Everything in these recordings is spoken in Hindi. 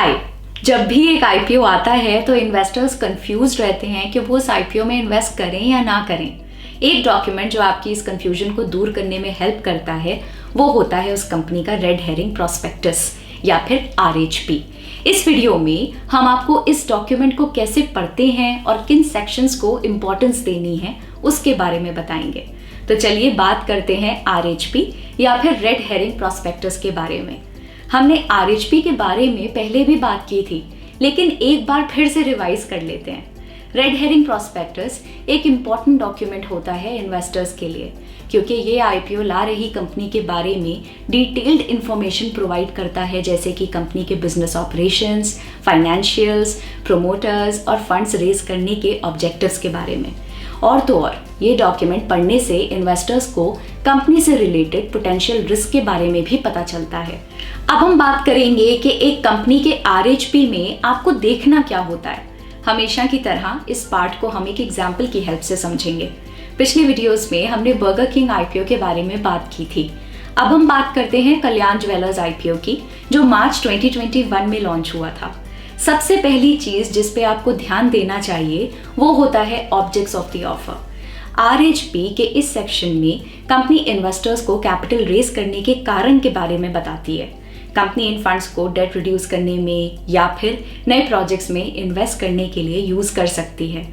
हाय। जब भी एक आईपीओ आता है तो इन्वेस्टर्स कंफ्यूज रहते हैं कि वो उस आईपीओ में इन्वेस्ट करें या ना करें। एक डॉक्यूमेंट जो आपकी इस कंफ्यूजन को दूर करने में हेल्प करता है वो होता है उस कंपनी का रेड हेरिंग प्रॉस्पेक्टस या फिर आरएचपी। इस वीडियो में हम आपको इस डॉक्यूमेंट को कैसे पढ़ते हैं और किन सेक्शंस को इम्पोर्टेंस देनी है उसके बारे में बताएंगे। तो चलिए बात करते हैं आरएचपी या फिर रेड हेरिंग प्रॉस्पेक्टस के बारे में। हमने आरएचपी के बारे में पहले भी बात की थी, लेकिन एक बार फिर से रिवाइज कर लेते हैं। रेड हेरिंग प्रॉस्पेक्टस एक इम्पॉर्टेंट डॉक्यूमेंट होता है इन्वेस्टर्स के लिए, क्योंकि ये आईपीओ ला रही कंपनी के बारे में डिटेल्ड इंफॉर्मेशन प्रोवाइड करता है, जैसे कि कंपनी के बिजनेस ऑपरेशंस, फाइनेंशियल्स, प्रोमोटर्स और फंड्स रेज करने के ऑब्जेक्टिव्स के बारे में। और तो और ये डॉक्यूमेंट पढ़ने से इन्वेस्टर्स को कंपनी से रिलेटेड पोटेंशियल रिस्क के बारे में भी पता चलता है। अब हम बात करेंगे कि एक कंपनी के आरएचपी में आपको देखना क्या होता है। हमेशा की तरह इस पार्ट को हम एक एग्जाम्पल की हेल्प से समझेंगे। पिछले वीडियोस में हमने बर्गर किंग आईपीओ के बारे में बात की थी। अब हम बात करते हैं कल्याण ज्वेलर्स आईपीओ की, जो मार्च 2021 में लॉन्च हुआ था। सबसे पहली चीज जिस पे आपको ध्यान देना चाहिए वो होता है objects of the offer. RHP के इस सेक्शन में कंपनी इन्वेस्टर्स को कैपिटल रेज करने के कारण के बारे में बताती है। कंपनी इन फंड्स को डेट रिड्यूस करने में या फिर नए प्रोजेक्ट्स में इन्वेस्ट करने के लिए यूज कर सकती है।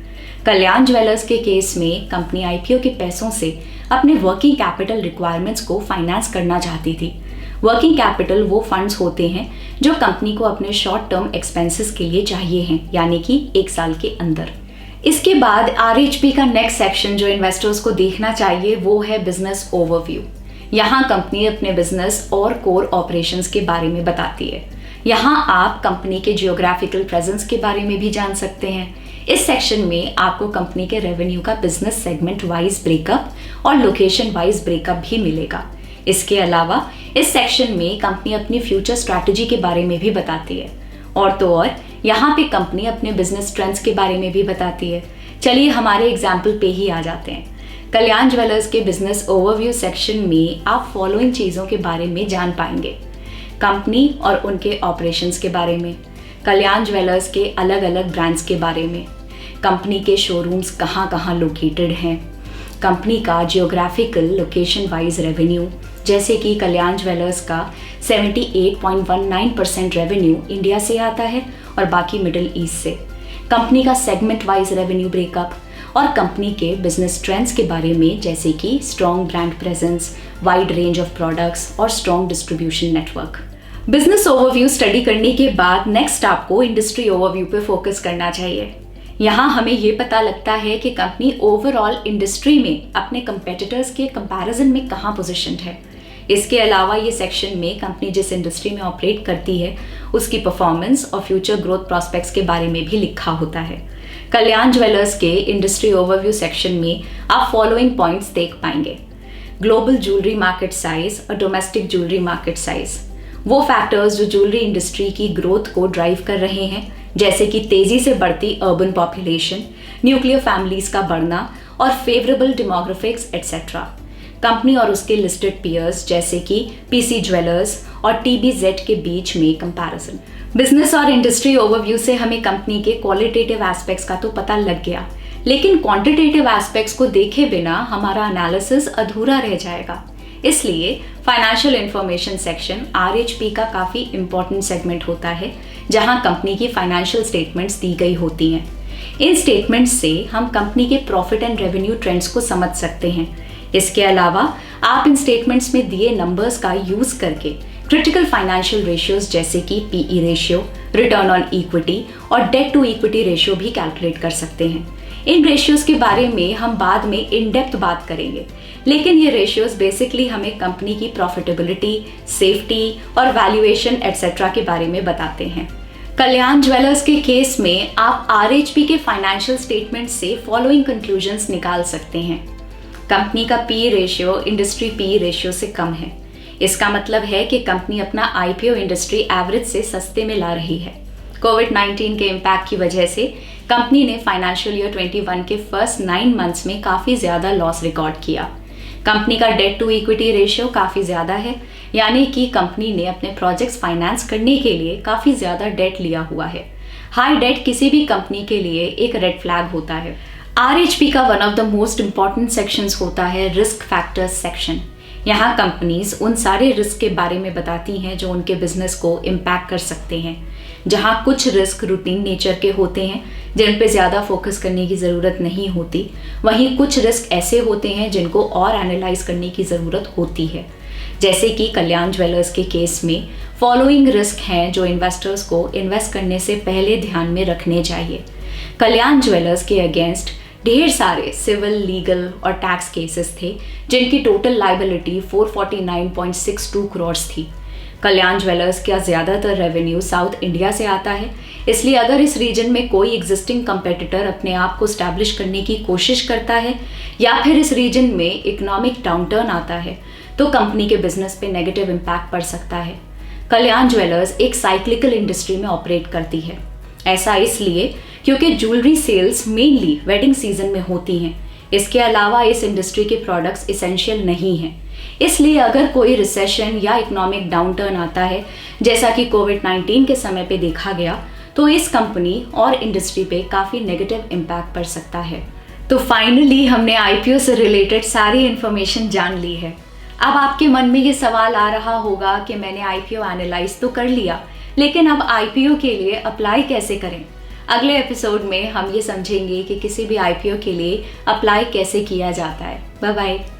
कल्याण ज्वेलर्स के केस में कंपनी आईपीओ के पैसों से अपने वर्किंग कैपिटल रिक्वायरमेंट्स को फाइनेंस करना चाहती थी। वर्किंग कैपिटल वो फंड्स होते हैं जो कंपनी को अपने शॉर्ट टर्म एक्सपेंसेस के लिए चाहिए हैं, यानी कि 1 साल के अंदर। इसके बाद आरएचपी का नेक्स्ट सेक्शन जो इन्वेस्टर्स को देखना चाहिए वो है बिजनेस ओवरव्यू। यहाँ कंपनी अपने बिजनेस और कोर ऑपरेशंस के बारे में बताती है। यहाँ आप कंपनी के जियोग्राफिकल प्रेजेंस के बारे में भी जान सकते हैं। इस सेक्शन में आपको कंपनी के रेवेन्यू का बिजनेस सेगमेंट वाइज ब्रेकअप और लोकेशन वाइज ब्रेकअप भी मिलेगा। इसके अलावा इस सेक्शन में कंपनी अपनी फ्यूचर स्ट्रैटेजी के बारे में भी बताती है। और तो और यहाँ पे कंपनी अपने बिजनेस ट्रेंड्स के बारे में भी बताती है। चलिए हमारे एग्जाम्पल पे ही आ जाते हैं। कल्याण ज्वेलर्स के बिजनेस ओवरव्यू सेक्शन में आप फॉलोइंग चीज़ों के बारे में जान पाएंगे। कंपनी और उनके ऑपरेशंस के बारे में, कल्याण ज्वेलर्स के अलग अलग ब्रांड्स के बारे में, कंपनी के शोरूम्स कहाँ कहाँ लोकेटेड हैं, कंपनी का जियोग्राफिकल लोकेशन वाइज रेवेन्यू, जैसे कि कल्याण ज्वेलर्स का 78.19% रेवेन्यू इंडिया से आता है और बाकी मिडिल ईस्ट से, कंपनी का सेगमेंट वाइज रेवेन्यू ब्रेकअप और कंपनी के बिजनेस ट्रेंड्स के बारे में, जैसे कि strong brand presence, wide range of products और strong distribution network. Business overview study करने के बाद नेक्स्ट आपको इंडस्ट्री ओवरव्यू पे फोकस करना चाहिए। यहाँ हमें ये पता लगता है कि कंपनी ओवरऑल इंडस्ट्री में अपने कंपेटिटर्स के कंपैरिजन में कहाँ पोजीशनड है। इसके अलावा ये सेक्शन में कंपनी जिस इंडस्ट्री में ऑपरेट करती है उसकी परफॉर्मेंस और फ्यूचर ग्रोथ प्रॉस्पेक्ट्स के बारे में भी लिखा होता है। कल्याण ज्वेलर्स के इंडस्ट्री ओवरव्यू सेक्शन में आप फॉलोइंग पॉइंट्स देख पाएंगे। ग्लोबल ज्वेलरी मार्केट साइज और डोमेस्टिक ज्वेलरी मार्केट साइज, वो फैक्टर्स जो ज्वेलरी इंडस्ट्री की ग्रोथ को ड्राइव कर रहे हैं, जैसे कि तेजी से बढ़ती अर्बन पॉपुलेशन, न्यूक्लियर फैमिलीज का बढ़ना और फेवरेबल डेमोग्राफिक्स एटसेट्रा। कंपनी और उसके लिस्टेड पीयर्स जैसे कि पीसी ज्वेलर्स और टीबीजेड के बीच में कंपैरिजन। बिजनेस और इंडस्ट्री ओवरव्यू से हमें कंपनी के क्वालिटेटिव एस्पेक्ट्स का तो पता लग गया, लेकिन क्वांटिटेटिव एस्पेक्ट्स को देखे बिना हमारा एनालिसिस अधूरा रह जाएगा। इसलिए फाइनेंशियल इंफॉर्मेशन सेक्शन आरएचपी का काफ़ी इंपॉर्टेंट सेगमेंट होता है, जहां कंपनी की फाइनेंशियल स्टेटमेंट्स दी गई होती हैं। इन स्टेटमेंट्स से हम कंपनी के प्रॉफिट एंड रेवेन्यू ट्रेंड्स को समझ सकते हैं। इसके अलावा आप इन स्टेटमेंट्स में दिए नंबर्स का यूज करके क्रिटिकल फाइनेंशियल रेशियोज जैसे कि PE ratio, return on equity और डेट टू इक्विटी रेशियो भी कैलकुलेट कर सकते हैं। इन रेशियोज के बारे में हम बाद में इन डेप्थ बात करेंगे, लेकिन ये रेशियोज बेसिकली हमें कंपनी की प्रॉफिटेबिलिटी, सेफ्टी और वैल्यूएशन एटसेट्रा के बारे में बताते हैं। कल्याण ज्वेलर्स के केस में आप आरएचपी के फाइनेंशियल स्टेटमेंट से फॉलोइंग कंक्लूजन्स निकाल सकते हैं। कंपनी का P ratio industry P ratio से कम है। इसका मतलब है कि कंपनी अपना आईपीओ इंडस्ट्री एवरेज से सस्ते में ला रही है। कोविड-19 के इम्पैक्ट की वजह से कंपनी ने फाइनेंशियल ईयर 21 के फर्स्ट 9 मंथ्स में काफ़ी ज़्यादा लॉस रिकॉर्ड किया। कंपनी का डेट टू इक्विटी रेशियो काफ़ी ज़्यादा है, यानी कि कंपनी ने अपने प्रोजेक्ट्स फाइनेंस करने के लिए काफ़ी ज़्यादा डेट लिया हुआ है। हाई डेट किसी भी कंपनी के लिए एक रेड फ्लैग होता है। RHP का one of the most important sections होता है रिस्क फैक्टर्स सेक्शन। यहाँ कंपनीज उन सारे रिस्क के बारे में बताती हैं जो उनके बिजनेस को इम्पैक्ट कर सकते हैं। जहाँ कुछ रिस्क रूटीन नेचर के होते हैं जिन पे ज़्यादा फोकस करने की ज़रूरत नहीं होती, वहीं कुछ रिस्क ऐसे होते हैं जिनको और एनालाइज करने की ज़रूरत होती है। जैसे कि कल्याण ज्वेलर्स के केस में फॉलोइंग रिस्क हैं जो इन्वेस्टर्स को इन्वेस्ट करने से पहले ध्यान में रखने चाहिए। कल्याण ज्वेलर्स के अगेंस्ट ढेर सारे सिविल, लीगल और टैक्स केसेस थे जिनकी टोटल लाइबिलिटी 449.62 करोड़ थी। कल्याण ज्वेलर्स का ज़्यादातर रेवेन्यू साउथ इंडिया से आता है, इसलिए अगर इस रीजन में कोई एग्जिस्टिंग कंपेटिटर अपने आप को स्टैब्लिश करने की कोशिश करता है या फिर इस रीजन में इकोनॉमिक डाउनटर्न आता है तो कंपनी के बिजनेस पे नेगेटिव इम्पैक्ट पड़ सकता है। कल्याण ज्वेलर्स एक साइक्लिकल इंडस्ट्री में ऑपरेट करती है। ऐसा इसलिए क्योंकि jewellery sales mainly wedding season में होती हैं। इसके अलावा इस इंडस्ट्री के प्रोडक्ट्स इसेंशियल नहीं हैं। इसलिए अगर कोई रिसेशन या इकोनॉमिक डाउनटर्न आता है, जैसा कि कोविड-19 के समय पे देखा गया, तो इस कंपनी और इंडस्ट्री पे काफ़ी नेगेटिव इम्पैक्ट पड़ सकता है। तो फाइनली हमने IPO से रिलेटेड सारी इन्फॉर्मेशन जान ली है। अब आपके मन में ये सवाल आ रहा होगा कि मैंने IPO एनालाइज तो कर लिया, लेकिन अब IPO के लिए अप्लाई कैसे करें? अगले एपिसोड में हम ये समझेंगे कि किसी भी IPO के लिए अप्लाई कैसे किया जाता है। Bye bye.